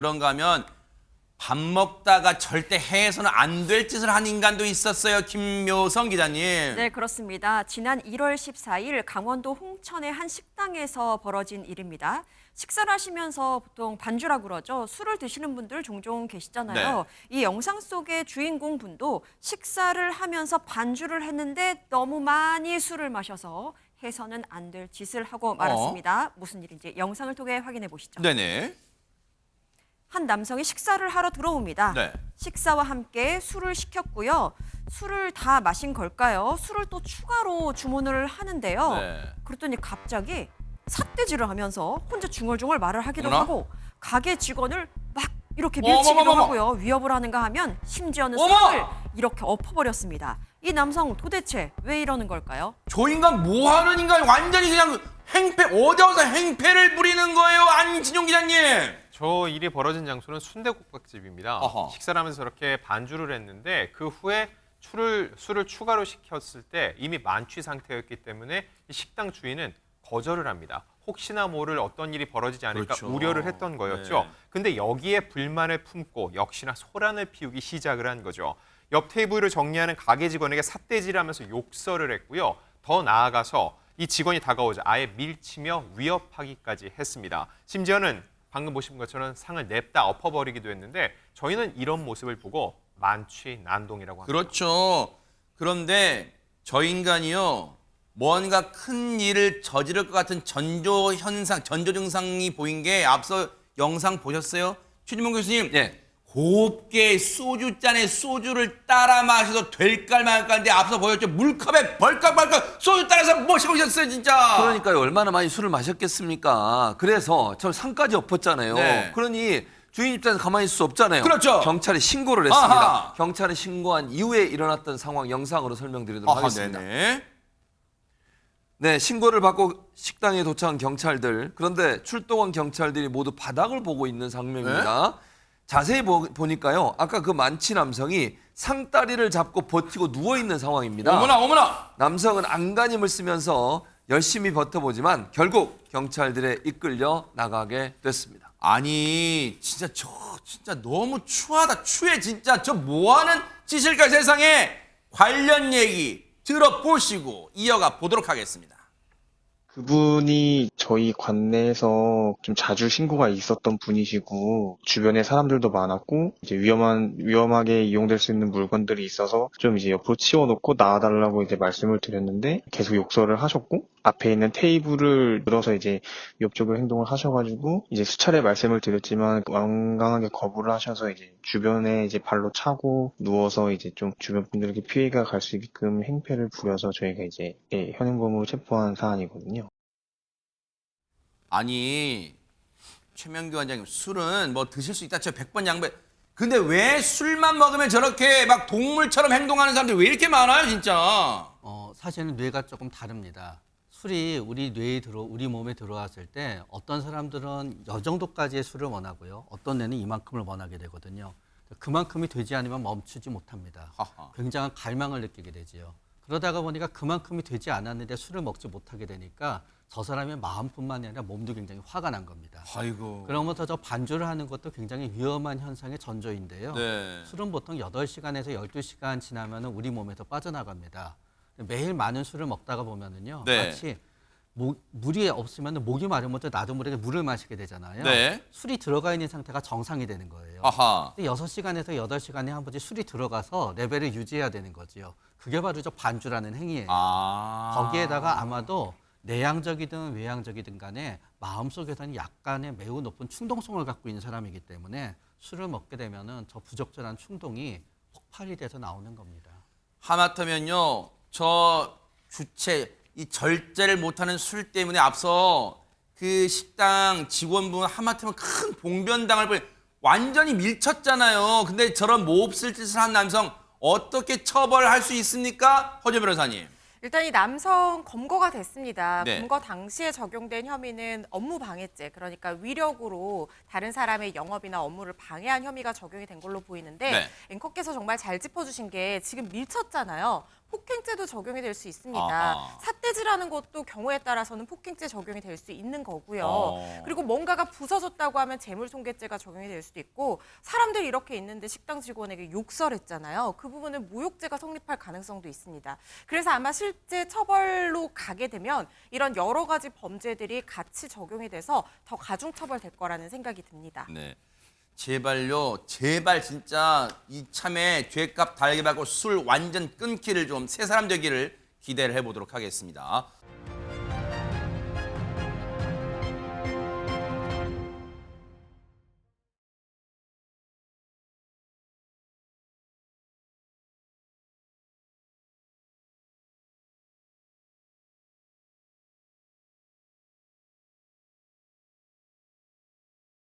그런가 하면 밥 먹다가 절대 해서는 안 될 짓을 한 인간도 있었어요. 김묘성 기자님. 네, 그렇습니다. 지난 1월 14일 강원도 홍천의 한 식당에서 벌어진 일입니다. 식사를 하시면서 보통 반주라고 그러죠. 술을 드시는 분들 종종 계시잖아요. 이 영상 속의 주인공 분도 식사를 하면서 반주를 했는데 너무 많이 술을 마셔서 해서는 안 될 짓을 하고 말았습니다. 무슨 일인지 영상을 통해 확인해 보시죠. 네네. 한 남성이 식사를 하러 들어옵니다. 네. 식사와 함께 술을 시켰고요. 술을 다 마신 걸까요? 술을 또 추가로 주문을 하는데요. 네. 그랬더니 갑자기 삿대질을 하면서 혼자 중얼중얼 말을 하기도 어머나? 하고 가게 직원을 막 이렇게 밀치기도 어머머머머. 하고요. 위협을 하는가 하면 심지어는 어머! 손을 이렇게 엎어버렸습니다. 이 남성 도대체 왜 이러는 걸까요? 저 인간 뭐 하는 인간 완전히 그냥 행패 어디 와서 행패를 부리는 거예요. 안진용 기자님. 저 일이 벌어진 장소는 순대국밥집입니다. 어허. 식사를 하면서 저렇게 반주를 했는데 그 후에 술을 추가로 시켰을 때 이미 만취 상태였기 때문에 이 식당 주인은 거절을 합니다. 혹시나 모를 어떤 일이 벌어지지 않을까 그렇죠. 우려를 했던 거였죠. 네. 근데 여기에 불만을 품고 역시나 소란을 피우기 시작을 한 거죠. 옆 테이블을 정리하는 가게 직원에게 삿대질하면서 욕설을 했고요. 더 나아가서 이 직원이 다가오자 아예 밀치며 위협하기까지 했습니다. 심지어는 방금 보신 것처럼 상을 냅다 엎어버리기도 했는데 저희는 이런 모습을 보고 만취 난동이라고 합니다. 그렇죠. 그런데 저 인간이요. 뭔가 큰 일을 저지를 것 같은 전조 증상이 보인 게 앞서 영상 보셨어요? 최진봉 교수님. 예. 곱게 소주잔에 소주를 따라 마셔도 될까 말까인데 앞서 보였죠. 물컵에 벌컥벌컥 소주 따라서 마시고 오셨어요, 진짜. 그러니까요. 얼마나 많이 술을 마셨겠습니까? 그래서 저 상까지 엎었잖아요. 네. 그러니 주인 입장에서 가만히 있을 수 없잖아요. 그렇죠. 경찰에 신고를 했습니다. 아하. 경찰에 신고한 이후에 일어났던 상황 영상으로 설명드리도록 하겠습니다. 네네. 네, 신고를 받고 식당에 도착한 경찰들. 그런데 출동한 경찰들이 모두 바닥을 보고 있는 장면입니다. 자세히 보니까요. 아까 그 만취 남성이 상다리를 잡고 버티고 누워있는 상황입니다. 어머나 어머나. 남성은 안간힘을 쓰면서 열심히 버텨보지만 결국 경찰들에 이끌려 나가게 됐습니다. 아니 진짜 너무 추하다. 추해 진짜. 저 뭐하는 짓일까 세상에. 관련 얘기 들어보시고 이어가 보도록 하겠습니다. 그분이 저희 관내에서 좀 자주 신고가 있었던 분이시고, 주변에 사람들도 많았고, 이제 위험하게 이용될 수 있는 물건들이 있어서 좀 이제 옆으로 치워놓고 나와달라고 이제 말씀을 드렸는데, 계속 욕설을 하셨고, 앞에 있는 테이블을 들어서 이제 위협적인 행동을 하셔가지고, 이제 수차례 말씀을 드렸지만, 완강하게 거부를 하셔서 이제 주변에 이제 발로 차고, 누워서 이제 좀 주변 분들에게 피해가 갈 수 있게끔 행패를 부려서 저희가 이제 현행범으로 체포한 사안이거든요. 아니 최명규 원장님 술은 뭐 드실 수 있다 쳐 100번 양배. 근데 왜 술만 먹으면 저렇게 막 동물처럼 행동하는 사람들이 왜 이렇게 많아요 진짜. 사실은 뇌가 조금 다릅니다. 술이 우리 몸에 들어왔을 때 어떤 사람들은 이 정도까지의 술을 원하고요. 어떤 뇌는 이만큼을 원하게 되거든요. 그만큼이 되지 않으면 멈추지 못합니다. 하하. 굉장한 갈망을 느끼게 되지요. 그러다가 보니까 그만큼이 되지 않았는데 술을 먹지 못하게 되니까 저 사람의 마음뿐만 아니라 몸도 굉장히 화가 난 겁니다. 아이고. 그러면서 저 반주를 하는 것도 굉장히 위험한 현상의 전조인데요. 네. 술은 보통 8시간에서 12시간 지나면 우리 몸에서 빠져나갑니다. 매일 많은 술을 먹다가 보면은요. 네. 마치 물이 없으면 목이 마르면 나도 모르게 물을 마시게 되잖아요. 네. 술이 들어가 있는 상태가 정상이 되는 거예요. 아하. 근데 6시간에서 8시간에 한 번씩 술이 들어가서 레벨을 유지해야 되는 거지요. 그게 바로 저 반주라는 행위예요. 거기에다가 아마도 내향적이든 외향적이든 간에 마음속에서는 약간의 매우 높은 충동성을 갖고 있는 사람이기 때문에 술을 먹게 되면은 저 부적절한 충동이 폭발이 돼서 나오는 겁니다. 하마터면요 저 이 절제를 못하는 술 때문에 앞서 그 식당 직원분 하마터면 큰 봉변당할 뻔 완전히 밀쳤잖아요. 근데 저런 몹쓸 짓을 한 남성 어떻게 처벌할 수 있습니까? 허재 변호사님. 일단 이 남성 검거가 됐습니다. 네. 검거 당시에 적용된 혐의는 업무방해죄, 그러니까 위력으로 다른 사람의 영업이나 업무를 방해한 혐의가 적용이 된 걸로 보이는데 네. 앵커께서 정말 잘 짚어주신 게 지금 밀쳤잖아요. 폭행죄도 적용이 될 수 있습니다. 아하. 삿대질하는 것도 경우에 따라서는 폭행죄 적용이 될 수 있는 거고요. 어. 그리고 뭔가가 부서졌다고 하면 재물손괴죄가 적용이 될 수도 있고 사람들이 이렇게 있는데 식당 직원에게 욕설했잖아요. 그 부분은 모욕죄가 성립할 가능성도 있습니다. 그래서 아마 실제 처벌로 가게 되면 이런 여러 가지 범죄들이 같이 적용이 돼서 더 가중처벌될 거라는 생각이 듭니다. 네. 제발요, 제발 진짜 이참에 죄값 달게 받고 술 완전 끊기를 좀 새 사람 되기를 기대를 해보도록 하겠습니다.